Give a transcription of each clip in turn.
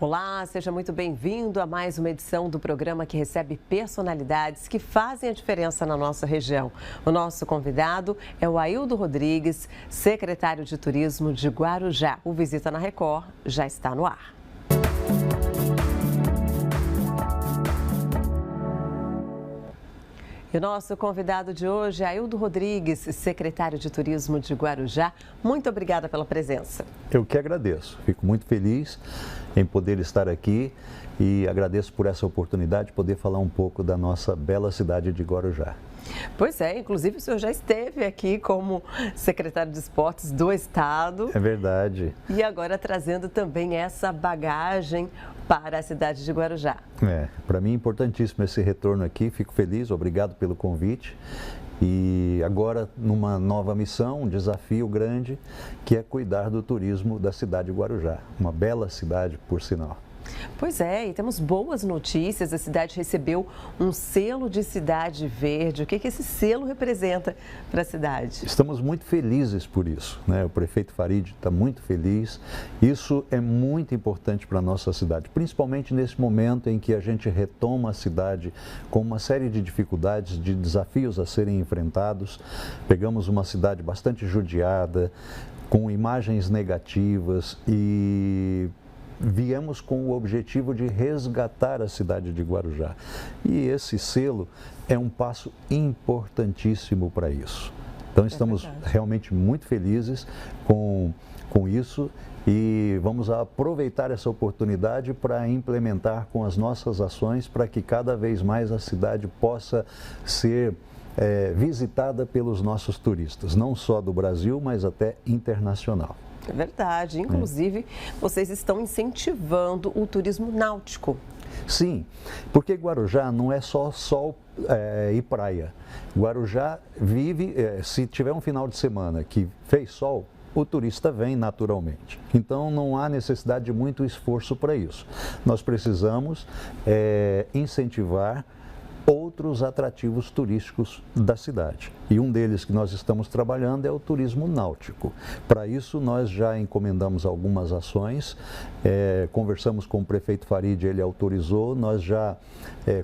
Olá, seja muito bem-vindo a mais uma edição do programa que recebe personalidades que fazem a diferença na nossa região. O nosso convidado é o Aildo Rodrigues, secretário de Turismo de Guarujá. O Visita na Record já está no ar. E o nosso convidado de hoje é Aildo Rodrigues, secretário de Turismo de Guarujá. Muito obrigada pela presença. Eu que agradeço. Fico muito feliz em poder estar aqui e agradeço por essa oportunidade de poder falar um pouco da nossa bela cidade de Guarujá. Pois é, inclusive o senhor já esteve aqui como secretário de Esportes do Estado. É verdade. E agora trazendo também essa bagagem para a cidade de Guarujá. Para mim é importantíssimo esse retorno aqui, fico feliz, obrigado pelo convite. E agora numa nova missão, um desafio grande, que é cuidar do turismo da cidade de Guarujá. Uma bela cidade, por sinal. Pois é, e temos boas notícias. A cidade recebeu um selo de cidade verde. O que esse selo representa para a cidade? Estamos muito felizes por isso, né? O prefeito Farid está muito feliz. Isso é muito importante para a nossa cidade, principalmente nesse momento em que a gente retoma a cidade com uma série de dificuldades, de desafios a serem enfrentados. Pegamos uma cidade bastante judiada, com imagens negativas e viemos com o objetivo de resgatar a cidade de Guarujá. E esse selo é um passo importantíssimo para isso. Então estamos realmente muito felizes com isso e vamos aproveitar essa oportunidade para implementar com as nossas ações para que cada vez mais a cidade possa ser visitada pelos nossos turistas, não só do Brasil, mas até internacional. É verdade. Inclusive, vocês estão incentivando o turismo náutico. Sim, porque Guarujá não é só sol e praia. Guarujá vive, se tiver um final de semana que fez sol, o turista vem naturalmente. Então não há necessidade de muito esforço para isso. Nós precisamos incentivar outros atrativos turísticos da cidade. E um deles que nós estamos trabalhando é o turismo náutico. Para isso, nós já encomendamos algumas ações, conversamos com o prefeito Farid, ele autorizou, nós já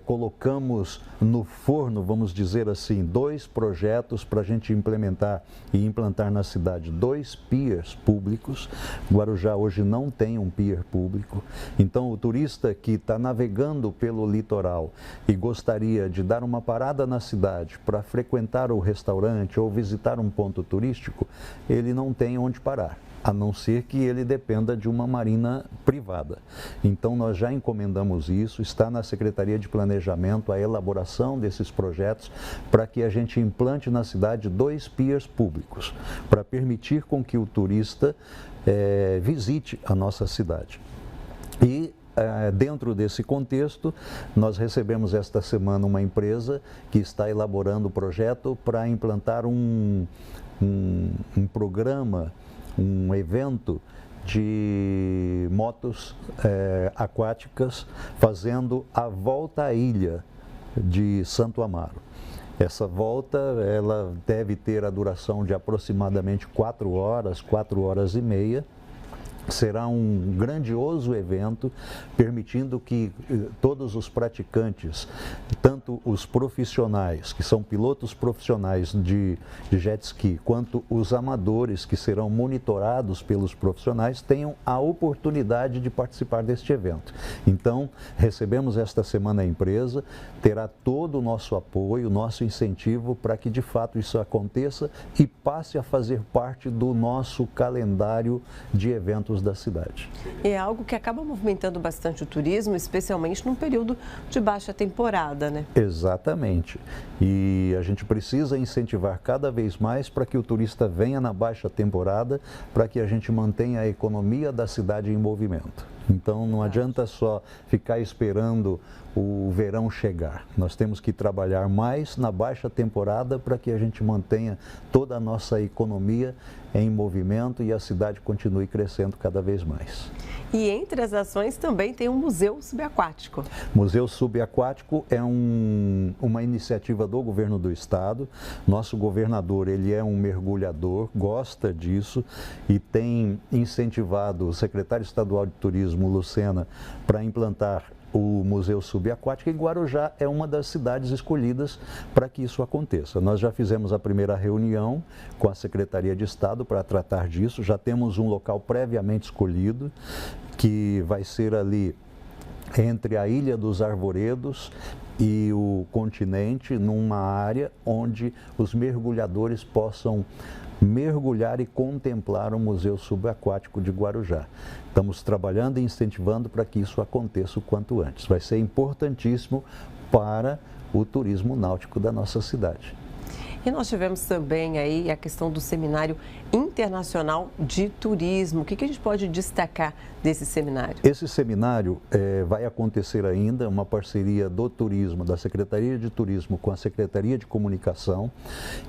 colocamos no forno, vamos dizer assim, 2 projetos para a gente implementar e implantar na cidade 2 piers públicos. Guarujá hoje não tem um pier público, então o turista que está navegando pelo litoral e gostaria de dar uma parada na cidade para frequentar o restaurante ou visitar um ponto turístico, ele não tem onde parar, a não ser que ele dependa de uma marina privada. Então nós já encomendamos isso, está na Secretaria de Planejamento a elaboração desses projetos para que a gente implante na cidade 2 piers públicos, para permitir com que o turista visite a nossa cidade. E dentro desse contexto, nós recebemos esta semana uma empresa que está elaborando o projeto para implantar um programa, um evento de motos aquáticas fazendo a volta à ilha de Santo Amaro. Essa volta, ela deve ter a duração de aproximadamente 4 horas, 4 horas e meia. Será um grandioso evento, permitindo que todos os praticantes, tanto os profissionais, que são pilotos profissionais de jet ski, quanto os amadores, que serão monitorados pelos profissionais, tenham a oportunidade de participar deste evento. Então, recebemos esta semana a empresa, terá todo o nosso apoio, nosso incentivo para que de fato isso aconteça e passe a fazer parte do nosso calendário de eventos da cidade. É algo que acaba movimentando bastante o turismo, especialmente num período de baixa temporada, né? Exatamente. E a gente precisa incentivar cada vez mais para que o turista venha na baixa temporada, para que a gente mantenha a economia da cidade em movimento. Então não adianta só ficar esperando o verão chegar. Nós temos que trabalhar mais na baixa temporada para que a gente mantenha toda a nossa economia em movimento e a cidade continue crescendo cada vez mais. E entre as ações também tem um museu subaquático. Museu Subaquático é uma iniciativa do governo do estado. Nosso governador, ele é um mergulhador, gosta disso e tem incentivado o secretário estadual de turismo Turismo Lucena para implantar o Museu Subaquático, e Guarujá é uma das cidades escolhidas para que isso aconteça. Nós já fizemos a primeira reunião com a Secretaria de Estado para tratar disso, já temos um local previamente escolhido, que vai ser ali entre a Ilha dos Arvoredos e o continente, numa área onde os mergulhadores possam mergulhar e contemplar o Museu Subaquático de Guarujá. Estamos trabalhando e incentivando para que isso aconteça o quanto antes. Vai ser importantíssimo para o turismo náutico da nossa cidade. E nós tivemos também aí a questão do Seminário Internacional de Turismo. O que a gente pode destacar desse seminário? Esse seminário vai acontecer ainda, uma parceria do turismo, da Secretaria de Turismo com a Secretaria de Comunicação,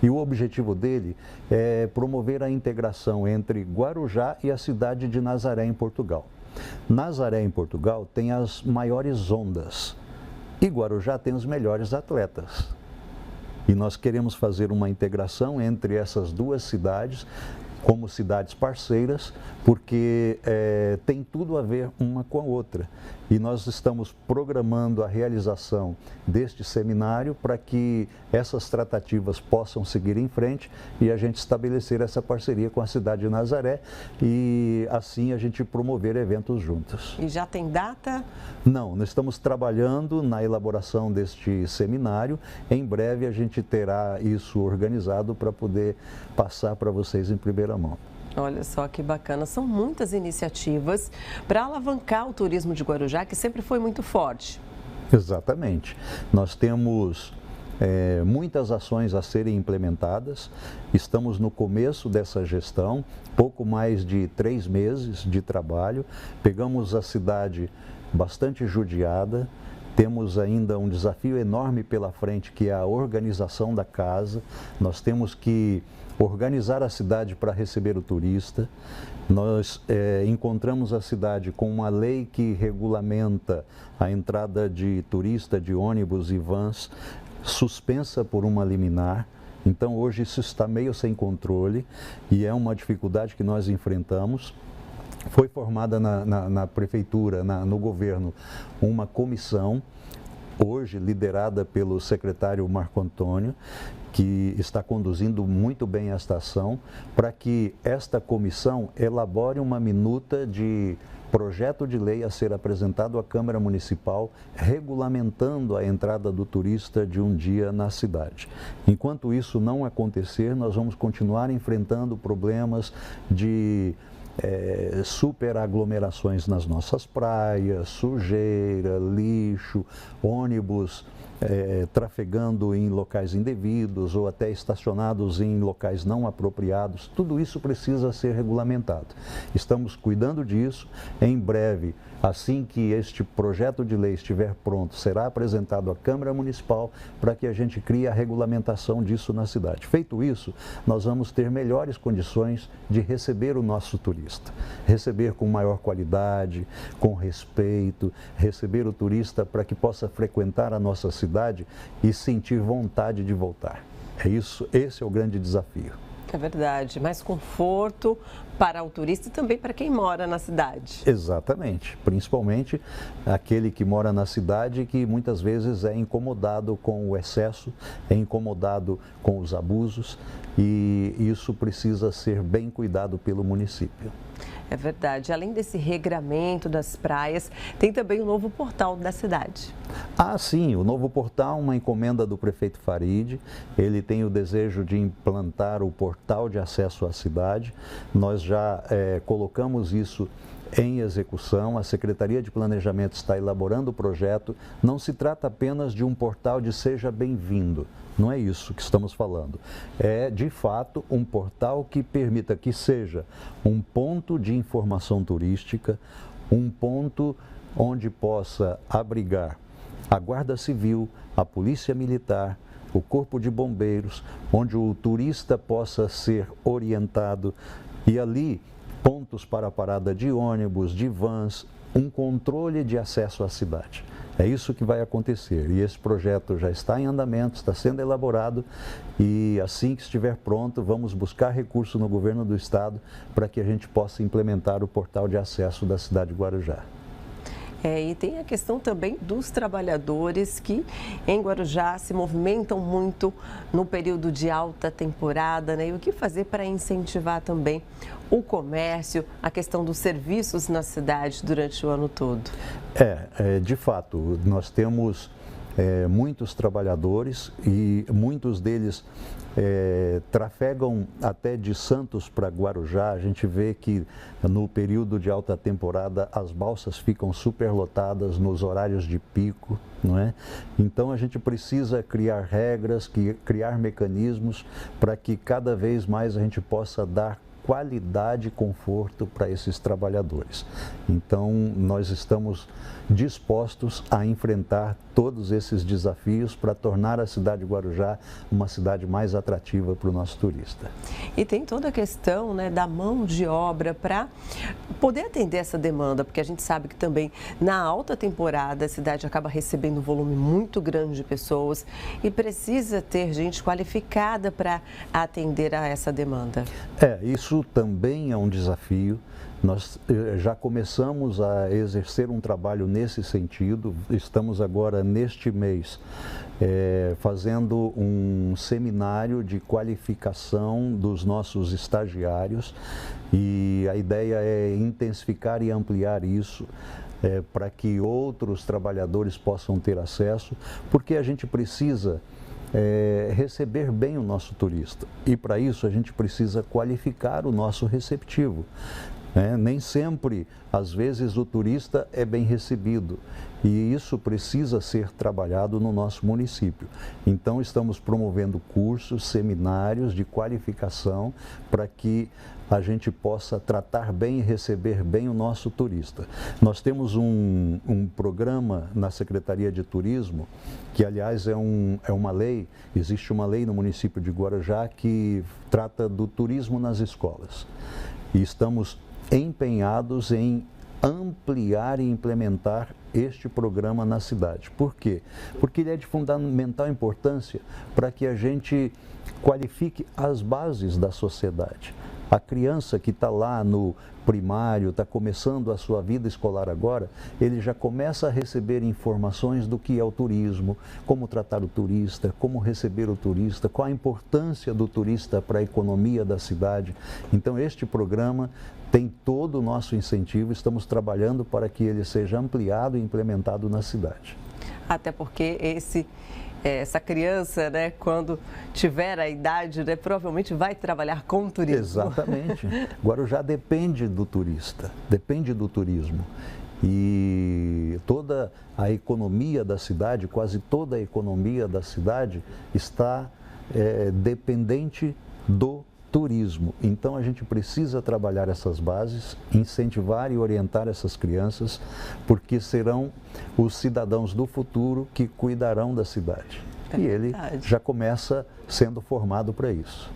e o objetivo dele é promover a integração entre Guarujá e a cidade de Nazaré, em Portugal. Nazaré, em Portugal, tem as maiores ondas e Guarujá tem os melhores atletas. E nós queremos fazer uma integração entre essas duas cidades, como cidades parceiras, porque tem tudo a ver uma com a outra. E nós estamos programando a realização deste seminário para que essas tratativas possam seguir em frente e a gente estabelecer essa parceria com a cidade de Nazaré e assim a gente promover eventos juntos. E já tem data? Não, nós estamos trabalhando na elaboração deste seminário. Em breve a gente terá isso organizado para poder passar para vocês em primeira mão. Olha só que bacana, são muitas iniciativas para alavancar o turismo de Guarujá, que sempre foi muito forte. Exatamente. Nós temos muitas ações a serem implementadas, estamos no começo dessa gestão, pouco mais de 3 meses de trabalho, pegamos a cidade bastante judiada, temos ainda um desafio enorme pela frente, que é a organização da casa. Nós temos que organizar a cidade para receber o turista. Nós encontramos a cidade com uma lei que regulamenta a entrada de turista, de ônibus e vans, suspensa por uma liminar. Então hoje isso está meio sem controle e é uma dificuldade que nós enfrentamos. Foi formada na prefeitura, no governo, uma comissão, hoje liderada pelo secretário Marco Antônio, que está conduzindo muito bem esta ação, para que esta comissão elabore uma minuta de projeto de lei a ser apresentado à Câmara Municipal, regulamentando a entrada do turista de um dia na cidade. Enquanto isso não acontecer, nós vamos continuar enfrentando problemas de superaglomerações nas nossas praias, sujeira, lixo, ônibus trafegando em locais indevidos ou até estacionados em locais não apropriados. Tudo isso precisa ser regulamentado. Estamos cuidando disso. Em breve, assim que este projeto de lei estiver pronto, será apresentado à Câmara Municipal para que a gente crie a regulamentação disso na cidade. Feito isso, nós vamos ter melhores condições de receber o nosso turista. Receber com maior qualidade, com respeito, receber o turista para que possa frequentar a nossa cidade e sentir vontade de voltar. É isso, esse é o grande desafio. É verdade, mais conforto para o turista e também para quem mora na cidade. Exatamente, principalmente aquele que mora na cidade que muitas vezes é incomodado com o excesso, é incomodado com os abusos e isso precisa ser bem cuidado pelo município. É verdade. Além desse regramento das praias, tem também o novo portal da cidade. Ah, sim, o novo portal, uma encomenda do prefeito Farid. Ele tem o desejo de implantar o portal de acesso à cidade. Nós já colocamos isso em execução, a Secretaria de Planejamento está elaborando o projeto. Não se trata apenas de um portal de seja bem-vindo, não é isso que estamos falando. É, de fato, um portal que permita que seja um ponto de informação turística, um ponto onde possa abrigar a Guarda Civil, a Polícia Militar, o Corpo de Bombeiros, onde o turista possa ser orientado e ali pontos para a parada de ônibus, de vans, um controle de acesso à cidade. É isso que vai acontecer e esse projeto já está em andamento, está sendo elaborado e assim que estiver pronto, vamos buscar recurso no governo do estado para que a gente possa implementar o portal de acesso da cidade de Guarujá. E tem a questão também dos trabalhadores que em Guarujá se movimentam muito no período de alta temporada, né? E o que fazer para incentivar também o comércio, a questão dos serviços na cidade durante o ano todo? De fato, nós temos muitos trabalhadores e muitos deles trafegam até de Santos para Guarujá. A gente vê que no período de alta temporada as balsas ficam superlotadas nos horários de pico, não é? Então a gente precisa criar regras, criar mecanismos para que cada vez mais a gente possa dar qualidade e conforto para esses trabalhadores. Então, nós estamos dispostos a enfrentar todos esses desafios para tornar a cidade de Guarujá uma cidade mais atrativa para o nosso turista. E tem toda a questão, né, da mão de obra para poder atender essa demanda, porque a gente sabe que também na alta temporada a cidade acaba recebendo um volume muito grande de pessoas e precisa ter gente qualificada para atender a essa demanda. Isso também é um desafio. Nós já começamos a exercer um trabalho nesse sentido. Estamos agora, neste mês, fazendo um seminário de qualificação dos nossos estagiários e a ideia é intensificar e ampliar isso para que outros trabalhadores possam ter acesso, porque a gente precisa receber bem o nosso turista e para isso a gente precisa qualificar o nosso receptivo. Nem sempre, às vezes, o turista é bem recebido e isso precisa ser trabalhado no nosso município. Então, estamos promovendo cursos, seminários de qualificação para que a gente possa tratar bem e receber bem o nosso turista. Nós temos um programa na Secretaria de Turismo, que aliás é uma lei, existe uma lei no município de Guarujá que trata do turismo nas escolas. E estamos empenhados em ampliar e implementar este programa na cidade. Por quê? Porque ele é de fundamental importância para que a gente qualifique as bases da sociedade. A criança que está lá no primário, está começando a sua vida escolar agora, ele já começa a receber informações do que é o turismo, como tratar o turista, como receber o turista, qual a importância do turista para a economia da cidade. Então, este programa tem todo o nosso incentivo, estamos trabalhando para que ele seja ampliado e implementado na cidade. Até porque essa criança, né, quando tiver a idade, né, provavelmente vai trabalhar com turismo. Exatamente. Guarujá depende do turista, depende do turismo. E toda a economia da cidade, quase toda a economia da cidade está dependente do turismo. Então a gente precisa trabalhar essas bases, incentivar e orientar essas crianças, porque serão os cidadãos do futuro que cuidarão da cidade. E ele já começa sendo formado para isso.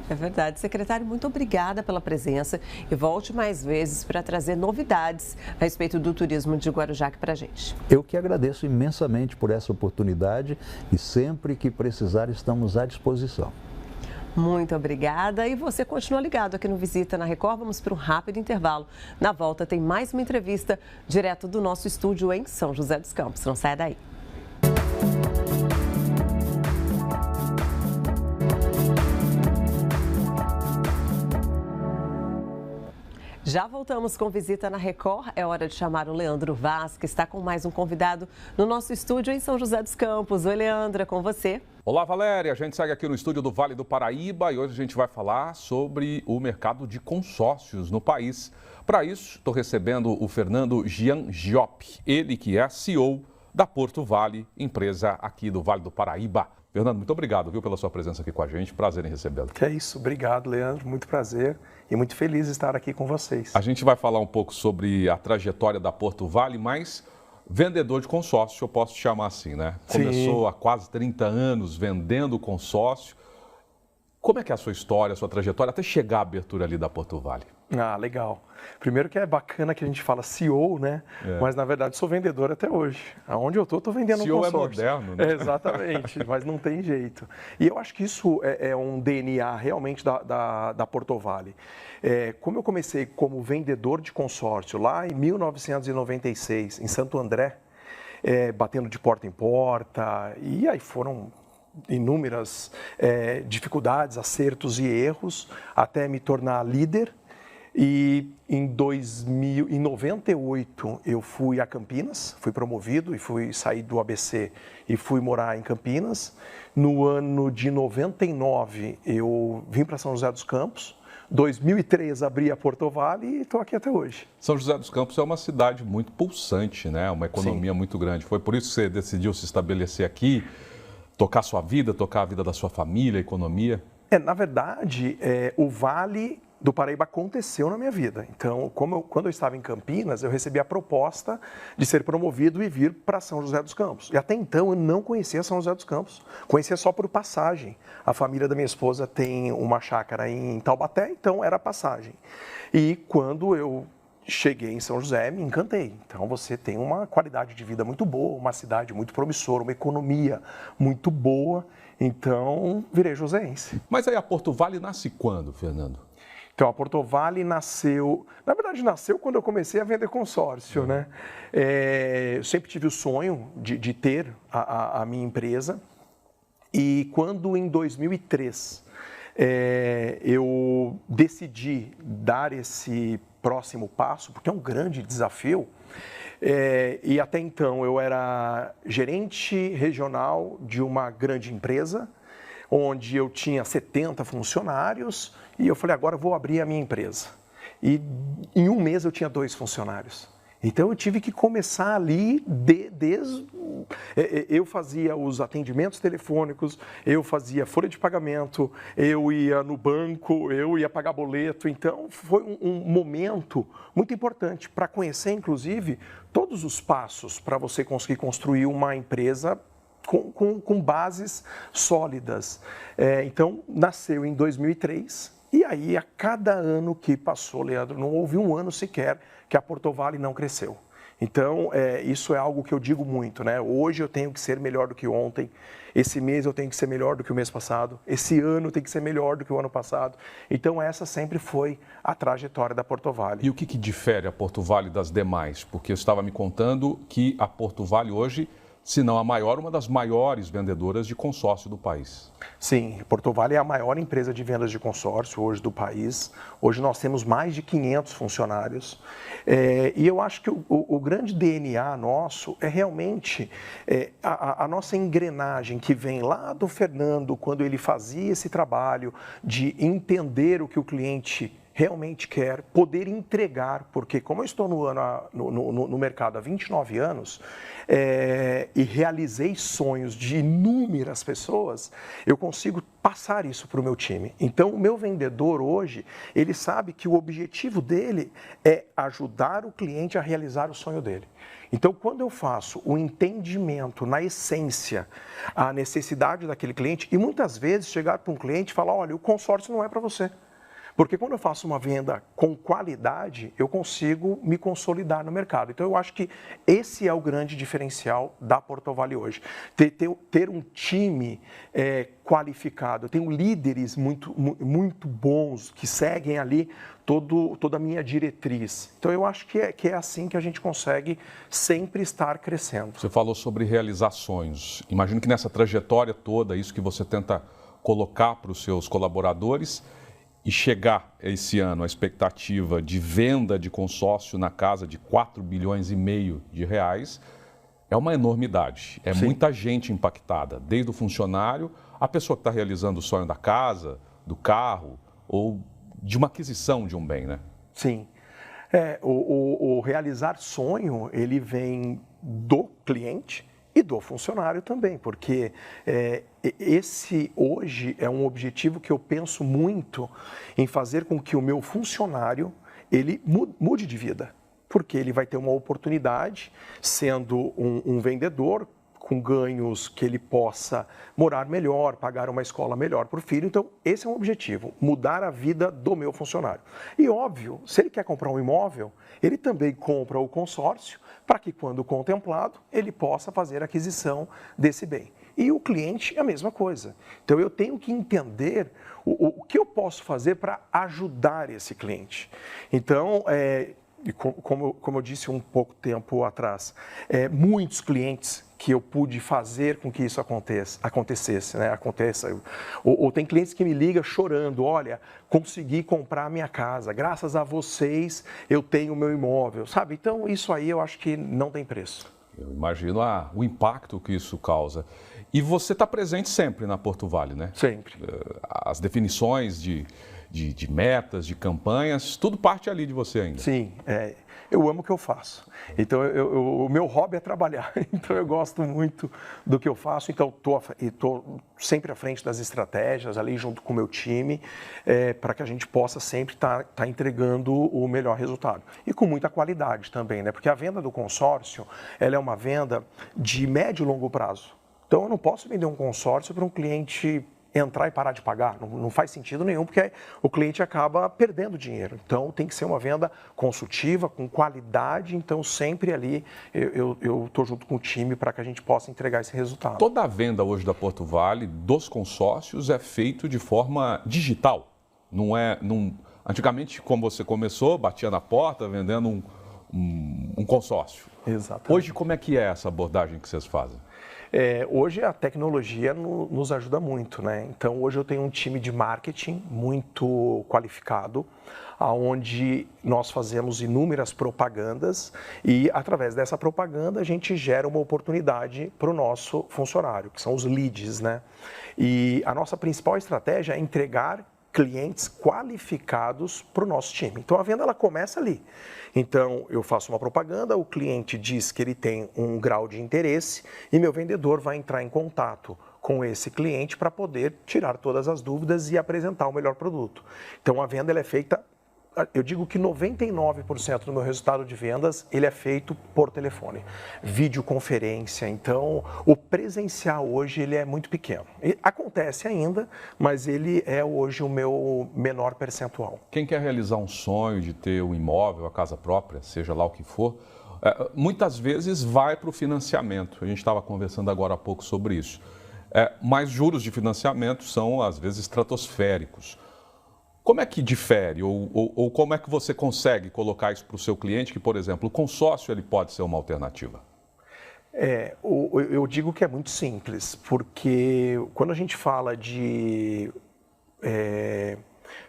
É verdade. Secretário, muito obrigada pela presença e volte mais vezes para trazer novidades a respeito do turismo de Guarujá aqui para a gente. Eu que agradeço imensamente por essa oportunidade e sempre que precisar estamos à disposição. Muito obrigada e você continua ligado aqui no Visita na Record. Vamos para um rápido intervalo. Na volta tem mais uma entrevista direto do nosso estúdio em São José dos Campos. Não saia daí. Já voltamos com Visita na Record. É hora de chamar o Leandro Vaz, que está com mais um convidado no nosso estúdio em São José dos Campos. Oi, Leandro, é com você. Olá, Valéria. A gente segue aqui no estúdio do Vale do Paraíba e hoje a gente vai falar sobre o mercado de consórcios no país. Para isso, estou recebendo o Fernando Giangiop, ele que é CEO da Porto Vale, empresa aqui do Vale do Paraíba. Fernando, muito obrigado, viu, pela sua presença aqui com a gente. Prazer em recebê-lo. Que é isso. Obrigado, Leandro. Muito prazer e muito feliz de estar aqui com vocês. A gente vai falar um pouco sobre a trajetória da Porto Vale, mas vendedor de consórcio, eu posso chamar assim, né? Começou há quase 30 anos vendendo consórcio. Como é que é a sua história, a sua trajetória, até chegar à abertura ali da Porto Vale? Ah, legal. Primeiro que é bacana que a gente fala CEO, né? Mas na verdade sou vendedor até hoje. Aonde eu estou vendendo CEO um consórcio. é moderno, né? Exatamente, mas não tem jeito. E eu acho que isso é um DNA realmente da Porto Vale. Como eu comecei como vendedor de consórcio lá em 1996, em Santo André, batendo de porta em porta, e aí foram inúmeras dificuldades, acertos e erros, até me tornar líder. E em 98 eu fui a Campinas, fui promovido e fui sair do ABC e fui morar em Campinas. No ano de 99 eu vim para São José dos Campos. 2003 abri a Porto Vale e estou aqui até hoje. São José dos Campos é uma cidade muito pulsante, né? Uma economia muito grande. Foi por isso que você decidiu se estabelecer aqui, tocar sua vida, tocar a vida da sua família, a economia? Na verdade, o Vale do Paraíba aconteceu na minha vida. Então, quando eu estava em Campinas, eu recebi a proposta de ser promovido e vir para São José dos Campos. E até então eu não conhecia São José dos Campos, conhecia só por passagem. A família da minha esposa tem uma chácara em Taubaté, então era passagem. E quando eu cheguei em São José, me encantei. Então você tem uma qualidade de vida muito boa, uma cidade muito promissora, uma economia muito boa. Então virei joseense. Mas aí a Porto Vale nasce quando, Fernando? Então, a Porto Vale nasceu quando eu comecei a vender consórcio, né? Eu sempre tive o sonho de ter a minha empresa e quando em 2003 eu decidi dar esse próximo passo, porque é um grande desafio, e até então eu era gerente regional de uma grande empresa, onde eu tinha 70 funcionários, e eu falei, agora eu vou abrir a minha empresa. E em um mês eu tinha 2 funcionários. Então eu tive que começar ali, eu fazia os atendimentos telefônicos, eu fazia folha de pagamento, eu ia no banco, eu ia pagar boleto. Então foi um momento muito importante para conhecer, inclusive, todos os passos para você conseguir construir uma empresa com bases sólidas. Então, nasceu em 2003 e aí, a cada ano que passou, Leandro, não houve um ano sequer que a Porto Vale não cresceu. Então, isso é algo que eu digo muito, né? Hoje eu tenho que ser melhor do que ontem, esse mês eu tenho que ser melhor do que o mês passado, esse ano tem que ser melhor do que o ano passado. Então, essa sempre foi a trajetória da Porto Vale. E o que difere a Porto Vale das demais? Porque eu estava me contando que a Porto Vale hoje, se não a maior, uma das maiores vendedoras de consórcio do país. Sim, Porto Vale é a maior empresa de vendas de consórcio hoje do país. Hoje nós temos mais de 500 funcionários. E eu acho que o grande DNA nosso é realmente a nossa engrenagem que vem lá do Fernando, quando ele fazia esse trabalho de entender o que o cliente realmente quer, poder entregar, porque como eu estou no mercado há 29 anos e realizei sonhos de inúmeras pessoas, eu consigo passar isso para o meu time. Então, o meu vendedor hoje, ele sabe que o objetivo dele é ajudar o cliente a realizar o sonho dele. Então, quando eu faço o entendimento na essência, a necessidade daquele cliente, e muitas vezes chegar para um cliente e falar, olha, o consórcio não é para você. Porque quando eu faço uma venda com qualidade, eu consigo me consolidar no mercado. Então, eu acho que esse é o grande diferencial da Porto Vale hoje. Ter um time qualificado. Eu tenho líderes muito bons que seguem ali toda a minha diretriz. Então, eu acho que é assim que a gente consegue sempre estar crescendo. Você falou sobre realizar sonhos. Imagino que nessa trajetória toda, isso que você tenta colocar para os seus colaboradores, e chegar esse ano a expectativa de venda de consórcio na casa de 4,5 bilhões de reais, é uma enormidade. É Sim. Muita gente impactada, desde o funcionário, a pessoa que está realizando o sonho da casa, do carro ou de uma aquisição de um bem, né? Sim. O realizar sonho, ele vem do cliente e do funcionário também, porque esse hoje é um objetivo que eu penso muito em fazer com que o meu funcionário ele mude de vida, porque ele vai ter uma oportunidade sendo um vendedor com ganhos que ele possa morar melhor, pagar uma escola melhor para o filho. Então, esse é um objetivo, mudar a vida do meu funcionário. E óbvio, se ele quer comprar um imóvel, ele também compra o consórcio para que, quando contemplado, ele possa fazer a aquisição desse bem. E o cliente é a mesma coisa. Então, eu tenho que entender o que eu posso fazer para ajudar esse cliente. Então, e como eu disse um pouco tempo atrás, muitos clientes que eu pude fazer com que isso acontecesse, né? Ou tem clientes que me ligam chorando, olha, consegui comprar a minha casa, graças a vocês eu tenho o meu imóvel, sabe? Então isso aí eu acho que não tem preço. Eu imagino o impacto que isso causa. E você está presente sempre na Porto Vale, né? Sempre. As definições de metas, de campanhas, tudo parte ali de você ainda. Sim, eu amo o que eu faço. Então, o meu hobby é trabalhar. Então, eu gosto muito do que eu faço. Então, estou sempre à frente das estratégias, ali junto com o meu time, para que a gente possa sempre estar entregando o melhor resultado. E com muita qualidade também, né? Porque a venda do consórcio, ela é uma venda de médio e longo prazo. Então, eu não posso vender um consórcio para um cliente entrar e parar de pagar, não faz sentido nenhum, porque o cliente acaba perdendo dinheiro. Então, tem que ser uma venda consultiva, com qualidade, então sempre ali eu estou junto com o time para que a gente possa entregar esse resultado. Toda a venda hoje da Porto Vale, dos consórcios, é feito de forma digital, antigamente, como você começou, batia na porta vendendo um consórcio. Exatamente. Hoje, como é que é essa abordagem que vocês fazem? Hoje a tecnologia nos ajuda muito, né? Então hoje eu tenho um time de marketing muito qualificado, onde nós fazemos inúmeras propagandas e através dessa propaganda a gente gera uma oportunidade para o nosso funcionário, que são os leads, né? E a nossa principal estratégia é entregar clientes qualificados para o nosso time. Então a venda ela começa ali. Então eu faço uma propaganda, o cliente diz que ele tem um grau de interesse e meu vendedor vai entrar em contato com esse cliente para poder tirar todas as dúvidas e apresentar o melhor produto. Então a venda ela é feita, eu digo que 99% do meu resultado de vendas ele é feito por telefone, videoconferência. Então o presencial hoje ele é muito pequeno. Acontece ainda, mas ele é hoje o meu menor percentual. Quem quer realizar um sonho de ter um imóvel, a casa própria, seja lá o que for, muitas vezes vai para o financiamento. A gente estava conversando agora há pouco sobre isso. Mas juros de financiamento são às vezes estratosféricos. Como é que difere ou como é que você consegue colocar isso para o seu cliente que, por exemplo, o consórcio ele pode ser uma alternativa? Eu digo que é muito simples, porque quando a gente fala de...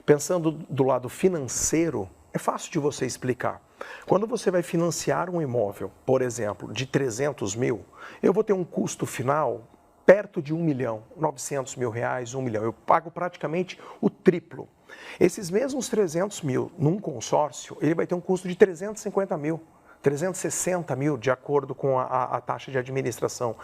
pensando do lado financeiro, é fácil de você explicar. Quando você vai financiar um imóvel, por exemplo, de 300 mil, eu vou ter um custo final perto de 1 milhão, 900 mil reais, 1 milhão. Eu pago praticamente o triplo. Esses mesmos 300 mil num consórcio, ele vai ter um custo de 350 mil, 360 mil, de acordo com a taxa de administração.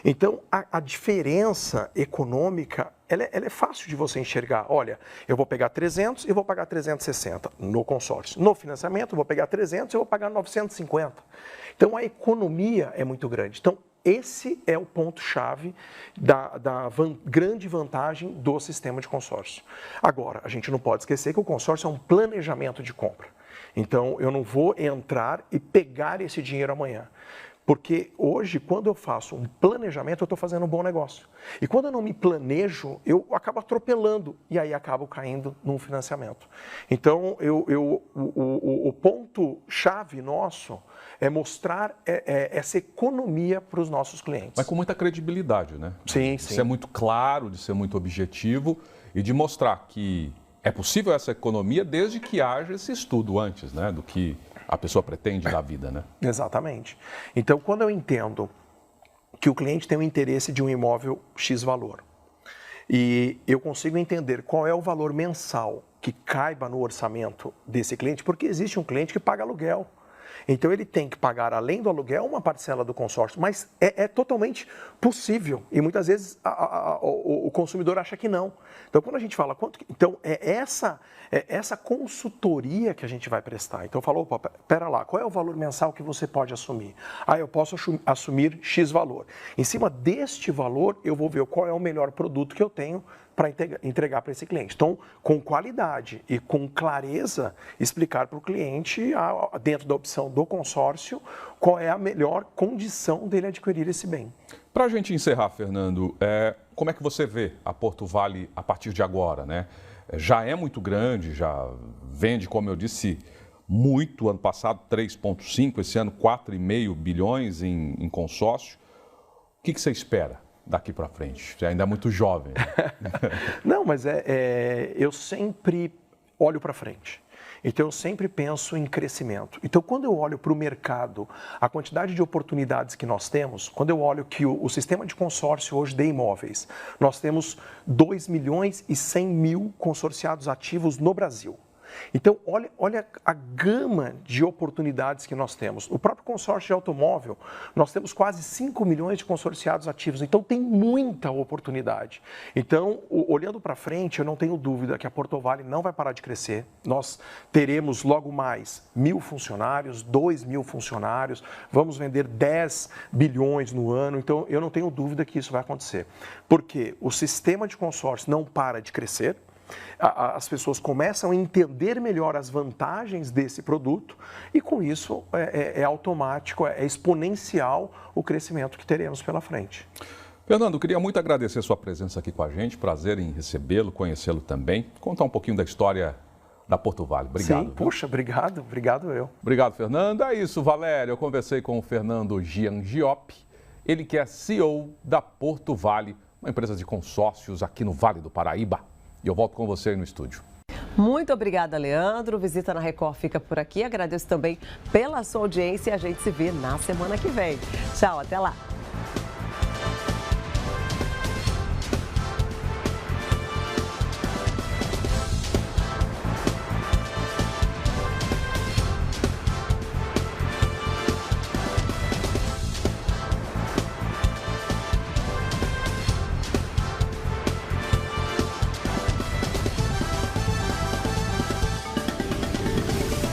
Então, a diferença econômica, ela é fácil de você enxergar. Olha, eu vou pegar 300 e vou pagar 360 no consórcio. No financiamento, eu vou pegar 300 e vou pagar 950. Então, a economia é muito grande. Então, esse é o ponto-chave da grande vantagem do sistema de consórcio. Agora, a gente não pode esquecer que o consórcio é um planejamento de compra. Então, eu não vou entrar e pegar esse dinheiro amanhã. Porque hoje, quando eu faço um planejamento, eu estou fazendo um bom negócio. E quando eu não me planejo, eu acabo atropelando e aí acabo caindo num financiamento. Então, o ponto-chave nosso é mostrar essa economia para os nossos clientes. Mas com muita credibilidade, né? Sim, de sim. ser muito claro, de ser muito objetivo e de mostrar que é possível essa economia desde que haja esse estudo antes, né? Do que a pessoa pretende da vida, né? Exatamente. Então, quando eu entendo que o cliente tem um interesse de um imóvel X valor e eu consigo entender qual é o valor mensal que caiba no orçamento desse cliente, porque existe um cliente que paga aluguel. Então ele tem que pagar, além do aluguel, uma parcela do consórcio, mas é totalmente possível e muitas vezes o consumidor acha que não. Então quando a gente fala então é essa consultoria que a gente vai prestar. Então falou, opa, pera lá, qual é o valor mensal que você pode assumir? Eu posso assumir X valor. Em cima deste valor eu vou ver qual é o melhor produto que eu tenho para entregar para esse cliente. Então, com qualidade e com clareza, explicar para o cliente, dentro da opção do consórcio, qual é a melhor condição dele adquirir esse bem. Para a gente encerrar, Fernando, como é que você vê a Porto Vale a partir de agora, né? Já é muito grande, já vende, como eu disse, muito. Ano passado, 3,5, esse ano, 4,5 bilhões em consórcio. O que você espera daqui para frente? Você ainda é muito jovem. Não, mas eu sempre olho para frente. Então, eu sempre penso em crescimento. Então, quando eu olho para o mercado, a quantidade de oportunidades que nós temos, quando eu olho que o sistema de consórcio hoje de imóveis, nós temos 2.100.000 consorciados ativos no Brasil. Então, olha a gama de oportunidades que nós temos. No próprio consórcio de automóvel, nós temos quase 5 milhões de consorciados ativos. Então, tem muita oportunidade. Então, olhando para frente, eu não tenho dúvida que a Porto Vale não vai parar de crescer. Nós teremos logo mais 1.000 funcionários, 2.000 funcionários, vamos vender 10 bilhões no ano. Então, eu não tenho dúvida que isso vai acontecer. Porque o sistema de consórcio não para de crescer. As pessoas começam a entender melhor as vantagens desse produto e, com isso, é automático, é exponencial o crescimento que teremos pela frente. Fernando, queria muito agradecer a sua presença aqui com a gente. Prazer em recebê-lo, conhecê-lo também. Contar um pouquinho da história da Porto Vale. Obrigado. Sim, puxa, obrigado eu. Obrigado, Fernando. É isso, Valério. Eu conversei com o Fernando Jean Giop, ele que é CEO da Porto Vale, uma empresa de consórcios aqui no Vale do Paraíba. E eu volto com você aí no estúdio. Muito obrigada, Leandro. Visita na Record fica por aqui. Agradeço também pela sua audiência e a gente se vê na semana que vem. Tchau, até lá.